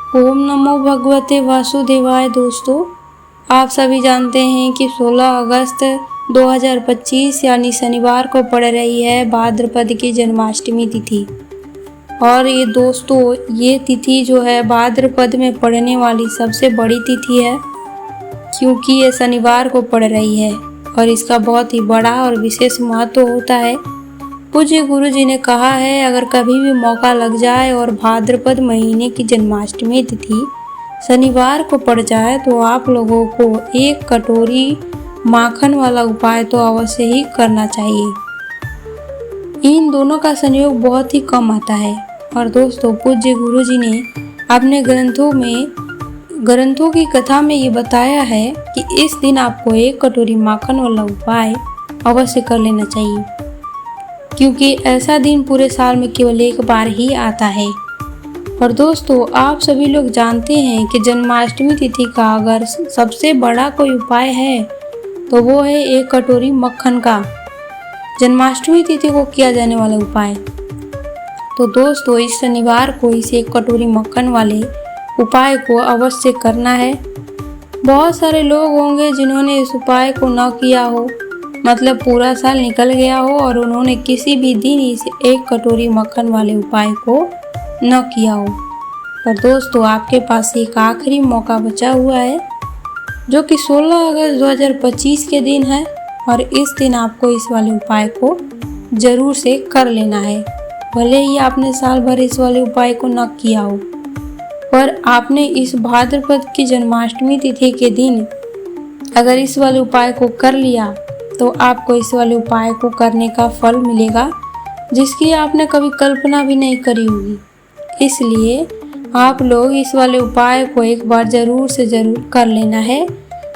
ओम नमो भगवते वासुदेवाय। दोस्तों, आप सभी जानते हैं कि 16 अगस्त 2025 यानी शनिवार को पड़ रही है भाद्रपद की जन्माष्टमी तिथि। और ये तिथि जो है भाद्रपद में पड़ने वाली सबसे बड़ी तिथि है, क्योंकि ये शनिवार को पड़ रही है और इसका बहुत ही बड़ा और विशेष महत्व होता है। पूज्य गुरु जी ने कहा है, अगर कभी भी मौका लग जाए और भाद्रपद महीने की जन्माष्टमी तिथि शनिवार को पड़ जाए तो आप लोगों को 1 कटोरी माखन वाला उपाय तो अवश्य ही करना चाहिए। इन दोनों का संयोग बहुत ही कम आता है। और दोस्तों, पूज्य गुरु जी ने अपने ग्रंथों की कथा में ये बताया है कि इस दिन आपको 1 कटोरी माखन वाला उपाय अवश्य कर लेना चाहिए, क्योंकि ऐसा दिन पूरे साल में केवल एक बार ही आता है। और दोस्तों, आप सभी लोग जानते हैं कि जन्माष्टमी तिथि का अगर सबसे बड़ा कोई उपाय है तो वो है 1 कटोरी मक्खन का जन्माष्टमी तिथि को किया जाने वाला उपाय। तो दोस्तों, इस शनिवार को इस 1 कटोरी मक्खन वाले उपाय को अवश्य करना है। बहुत सारे लोग होंगे जिन्होंने इस उपाय को न किया हो, मतलब पूरा साल निकल गया हो और उन्होंने किसी भी दिन इस 1 कटोरी मक्खन वाले उपाय को न किया हो। पर दोस्तों, आपके पास एक आखिरी मौका बचा हुआ है, जो कि 16 अगस्त 2025 के दिन है। और इस दिन आपको इस वाले उपाय को जरूर से कर लेना है। भले ही आपने साल भर इस वाले उपाय को न किया हो, पर आपने इस भाद्रपद की जन्माष्टमी तिथि के दिन अगर इस वाले उपाय को कर लिया तो आपको इस वाले उपाय को करने का फल मिलेगा, जिसकी आपने कभी कल्पना भी नहीं करी होगी। इसलिए आप लोग इस वाले उपाय को एक बार ज़रूर से ज़रूर कर लेना है,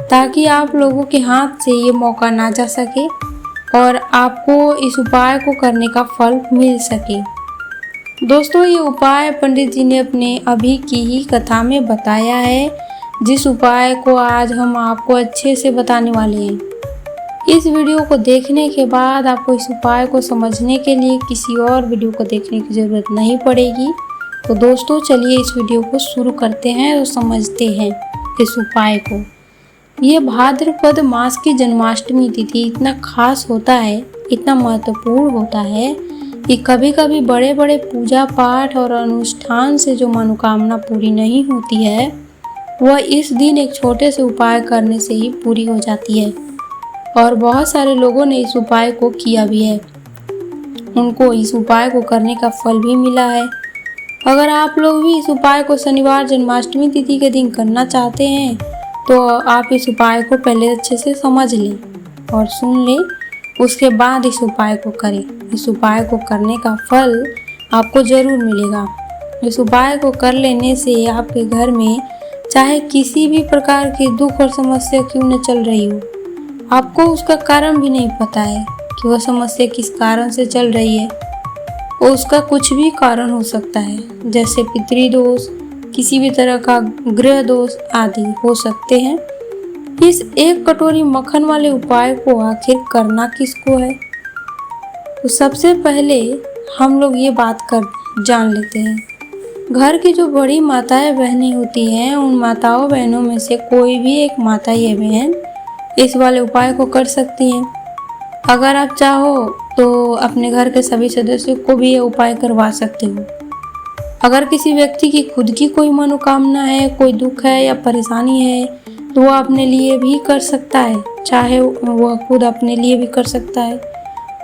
ताकि आप लोगों के हाथ से ये मौका ना जा सके और आपको इस उपाय को करने का फल मिल सके। दोस्तों, ये उपाय पंडित जी ने अपने अभी की ही कथा में बताया है, जिस उपाय को आज हम आपको अच्छे से बताने वाले हैं। इस वीडियो को देखने के बाद आपको इस उपाय को समझने के लिए किसी और वीडियो को देखने की ज़रूरत नहीं पड़ेगी। तो दोस्तों, चलिए इस वीडियो को शुरू करते हैं और समझते हैं इस उपाय को। ये भाद्रपद मास की जन्माष्टमी तिथि इतना खास होता है, इतना महत्वपूर्ण होता है कि कभी कभी बड़े बड़े पूजा पाठ और अनुष्ठान से जो मनोकामना पूरी नहीं होती है, वह इस दिन एक छोटे से उपाय करने से ही पूरी हो जाती है। और बहुत सारे लोगों ने इस उपाय को किया भी है, उनको इस उपाय को करने का फल भी मिला है। अगर आप लोग भी इस उपाय को शनिवार जन्माष्टमी तिथि के दिन करना चाहते हैं तो आप इस उपाय को पहले अच्छे से समझ लें और सुन लें, उसके बाद इस उपाय को करें। इस उपाय को करने का फल आपको ज़रूर मिलेगा। इस उपाय को कर लेने से आपके घर में चाहे किसी भी प्रकार की दुख और समस्या क्यों न चल रही हो, आपको उसका कारण भी नहीं पता है कि वह समस्या किस कारण से चल रही है। उसका कुछ भी कारण हो सकता है, जैसे पितृदोष, किसी भी तरह का ग्रह दोष आदि हो सकते हैं। इस 1 कटोरी मक्खन वाले उपाय को आखिर करना किसको है, तो सबसे पहले हम लोग ये बात कर जान लेते हैं। घर की जो बड़ी माताएं बहनें होती हैं, उन माताओं बहनों में से कोई भी एक माता या बहन इस वाले उपाय को कर सकती हैं। अगर आप चाहो तो अपने घर के सभी सदस्यों को भी ये उपाय करवा सकते हो। अगर किसी व्यक्ति की खुद की कोई मनोकामना है, कोई दुख है या परेशानी है, तो वह अपने लिए भी कर सकता है, चाहे वह खुद अपने लिए भी कर सकता है।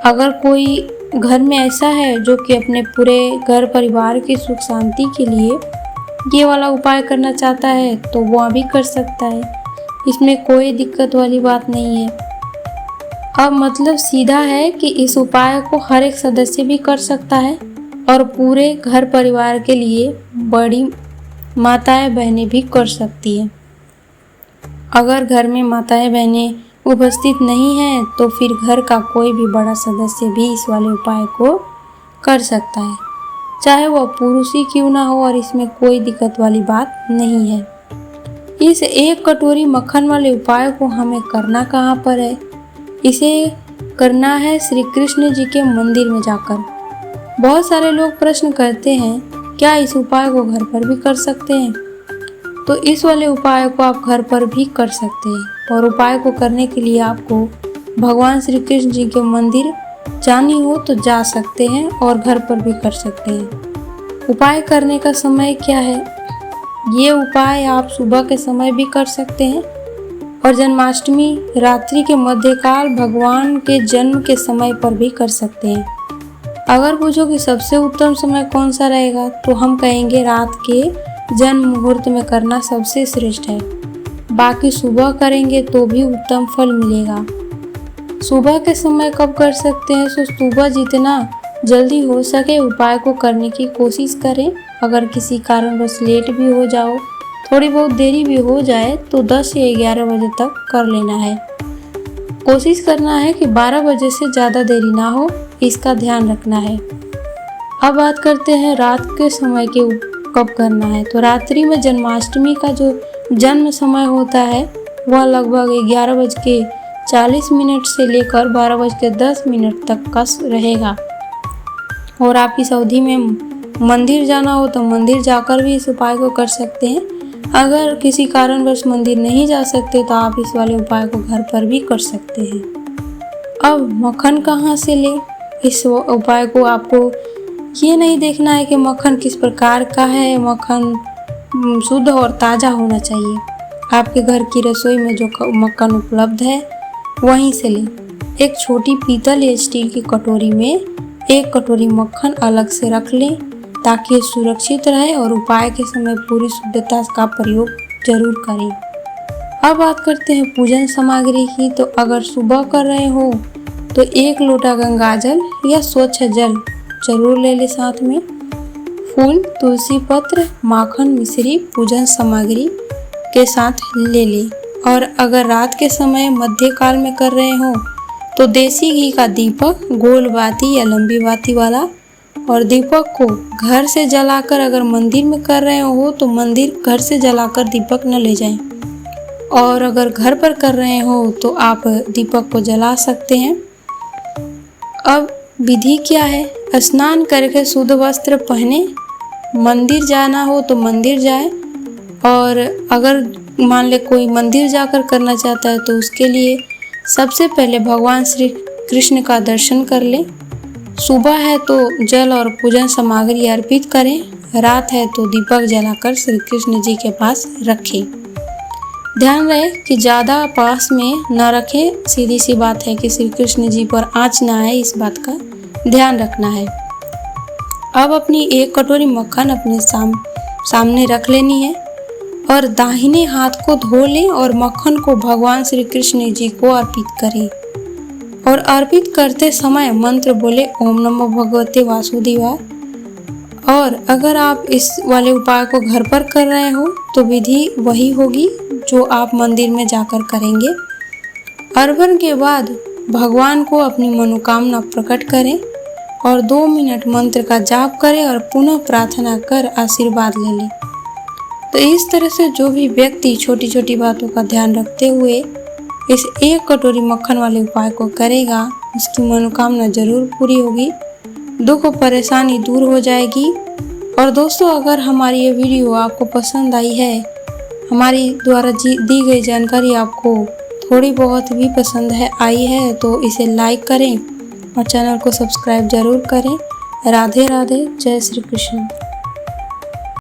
अगर कोई घर में ऐसा है जो कि अपने पूरे घर परिवार की सुख शांति के लिए ये वाला उपाय करना चाहता है, तो वह भी कर सकता है। इसमें कोई दिक्कत वाली बात नहीं है। अब मतलब सीधा है कि इस उपाय को हर एक सदस्य भी कर सकता है और पूरे घर परिवार के लिए बड़ी माताएं बहनें भी कर सकती हैं। अगर घर में माताएं बहनें उपस्थित नहीं हैं तो फिर घर का कोई भी बड़ा सदस्य भी इस वाले उपाय को कर सकता है, चाहे वह पुरुष ही क्यों ना हो, और इसमें कोई दिक्कत वाली बात नहीं है। इस 1 कटोरी मक्खन वाले उपाय को हमें करना कहाँ पर है? इसे करना है श्री कृष्ण जी के मंदिर में जाकर। बहुत सारे लोग प्रश्न करते हैं, क्या इस उपाय को घर पर भी कर सकते हैं? तो इस वाले उपाय को आप घर पर भी कर सकते हैं। और उपाय को करने के लिए आपको भगवान श्री कृष्ण जी के मंदिर जानी हो तो जा सकते हैं और घर पर भी कर सकते हैं। उपाय करने का समय क्या है? ये उपाय आप सुबह के समय भी कर सकते हैं और जन्माष्टमी रात्रि के मध्यकाल भगवान के जन्म के समय पर भी कर सकते हैं। अगर पूछो कि सबसे उत्तम समय कौन सा रहेगा, तो हम कहेंगे रात के जन्म मुहूर्त में करना सबसे श्रेष्ठ है। बाकी सुबह करेंगे तो भी उत्तम फल मिलेगा। सुबह के समय कब कर सकते हैं? तो सुबह जितना जल्दी हो सके उपाय को करने की कोशिश करें। अगर किसी कारणवश लेट भी हो जाओ, थोड़ी बहुत देरी भी हो जाए, तो 10 या 11 बजे तक कर लेना है। कोशिश करना है कि 12 बजे से ज़्यादा देरी ना हो, इसका ध्यान रखना है। अब बात करते हैं रात के समय के कब करना है। तो रात्रि में जन्माष्टमी का जो जन्म समय होता है वह लगभग 11:40 से लेकर 12:10 तक का रहेगा। और आप इस अवधि में मंदिर जाना हो तो मंदिर जाकर भी इस उपाय को कर सकते हैं। अगर किसी कारणवश मंदिर नहीं जा सकते तो आप इस वाले उपाय को घर पर भी कर सकते हैं। अब मक्खन कहाँ से ले? इस उपाय को आपको ये नहीं देखना है कि मक्खन किस प्रकार का है, मक्खन शुद्ध और ताज़ा होना चाहिए। आपके घर की रसोई में जो मक्खन उपलब्ध है वहीं से लें। एक छोटी पीतल या स्टील की कटोरी में 1 कटोरी मक्खन अलग से रख लें ताकि ये सुरक्षित रहे और उपाय के समय पूरी शुद्धता का प्रयोग जरूर करें। अब बात करते हैं पूजन सामग्री की। तो अगर सुबह कर रहे हो तो 1 लोटा गंगाजल या स्वच्छ जल जरूर ले ले। साथ में फूल, तुलसी पत्र, माखन, मिश्री पूजन सामग्री के साथ ले ले। और अगर रात के समय मध्यकाल में कर रहे हो तो देसी घी का दीपक, गोल बाती या लंबी बाती वाला, और दीपक को घर से जलाकर, अगर मंदिर में कर रहे हो तो मंदिर घर से जलाकर दीपक न ले जाएं। और अगर घर पर कर रहे हो तो आप दीपक को जला सकते हैं। अब विधि क्या है? स्नान करके शुद्ध वस्त्र पहने, मंदिर जाना हो तो मंदिर जाए। और अगर मान ले कोई मंदिर जाकर करना चाहता है तो उसके लिए सबसे पहले भगवान श्री कृष्ण का दर्शन कर ले। सुबह है तो जल और पूजन सामग्री अर्पित करें, रात है तो दीपक जलाकर श्री कृष्ण जी के पास रखें। ध्यान रहे कि ज़्यादा पास में न रखें। सीधी सी बात है कि श्री कृष्ण जी पर आँच ना आए, इस बात का ध्यान रखना है। अब अपनी 1 कटोरी मक्खन अपने सामने रख लेनी है और दाहिने हाथ को धो लें और मक्खन को भगवान श्री कृष्ण जी को अर्पित करें। और अर्पित करते समय मंत्र बोले ओम नमो भगवते वासुदेवाय। और अगर आप इस वाले उपाय को घर पर कर रहे हो तो विधि वही होगी जो आप मंदिर में जाकर करेंगे। अर्पण के बाद भगवान को अपनी मनोकामना प्रकट करें और 2 मिनट मंत्र का जाप करें और पुनः प्रार्थना कर आशीर्वाद ले लें। तो इस तरह से जो भी व्यक्ति छोटी छोटी बातों का ध्यान रखते हुए इस 1 कटोरी मक्खन वाले उपाय को करेगा, उसकी मनोकामना जरूर पूरी होगी, दुख और परेशानी दूर हो जाएगी। और दोस्तों, अगर हमारी ये वीडियो आपको पसंद आई है, हमारी द्वारा दी गई जानकारी आपको थोड़ी बहुत भी पसंद आई है तो इसे लाइक करें और चैनल को सब्सक्राइब जरूर करें। राधे राधे, जय श्री कृष्ण।